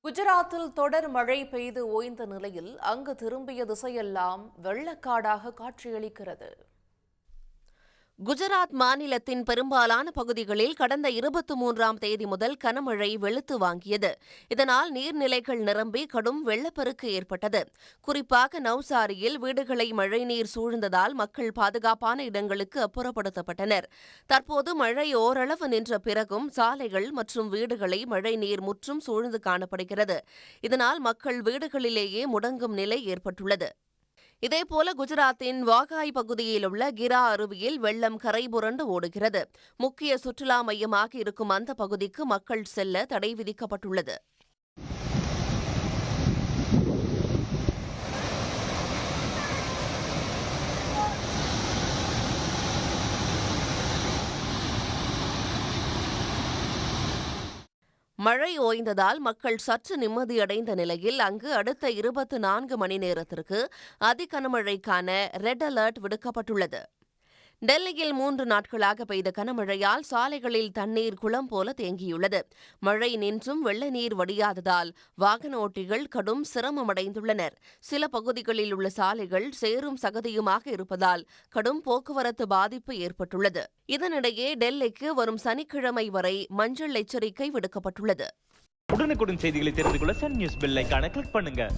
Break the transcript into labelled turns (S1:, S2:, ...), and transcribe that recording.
S1: குஜராத்தில் தொடர் மழை பெய்து ஓய்ந்த நிலையில் அங்கு திரும்பிய திசையெல்லாம் வெள்ளக்காடாக காட்சியளிக்கிறது.
S2: குஜராத் மாநிலத்தின் பெரும்பாலான பகுதிகளில் கடந்த 23ஆம் தேதி முதல் கனமழை வெளுத்து வாங்கியது. இதனால் நீர்நிலைகள் நிரம்பி கடும் வெள்ளப்பெருக்கு ஏற்பட்டது. குறிப்பாக நவ்சாரியில் வீடுகளை மழைநீர் சூழ்ந்ததால் மக்கள் பாதுகாப்பான இடங்களுக்கு அப்புறப்படுத்தப்பட்டனர். தற்போது மழை ஓரளவு நின்ற பிறகும் சாலைகள் மற்றும் வீடுகளை மழைநீர் முற்றும் சூழ்ந்து காணப்படுகிறது. இதனால் மக்கள் வீடுகளிலேயே முடங்கும் நிலை ஏற்பட்டுள்ளது. இதேபோல குஜராத்தின் வாகாய் பகுதியில் உள்ள கிரா அருவியில் வெள்ளம் கரை புரண்டு ஓடுகிறது. முக்கிய சுற்றுலா மையமாக இருக்கும் அந்த பகுதிக்கு மக்கள் செல்ல தடை விதிக்கப்பட்டுள்ளது. மழை ஓய்ந்ததால் மக்கள் சற்று நிம்மதியடைந்த நிலையில் அங்கு அடுத்த 24 மணி நேரத்திற்கு அதிகனமழைக்கான ரெட் அலர்ட் விடுக்கப்பட்டுள்ளது. டெல்லியில் 3 நாட்களாக பெய்த கனமழையால் சாலைகளில் தண்ணீர் குளம் போல தேங்கியுள்ளது. மழை நின்றும் வெள்ள நீர் வடியாததால் வாகன ஓட்டிகள் கடும் சிரமமடைந்துள்ளனர். சில பகுதிகளில் உள்ள சாலைகள் சேரும் சகதியுமாக இருப்பதால் கடும் போக்குவரத்து பாதிப்பு ஏற்பட்டுள்ளது. இதனிடையே டெல்லிக்கு வரும் சனிக்கிழமை வரை மஞ்சள் எச்சரிக்கை விடுக்கப்பட்டுள்ளது.
S3: உடனுக்குடன் செய்திகளை தெரிந்து கொள்ள சன் நியூஸ் பெல் ஐகானை கிளிக் பண்ணுங்க.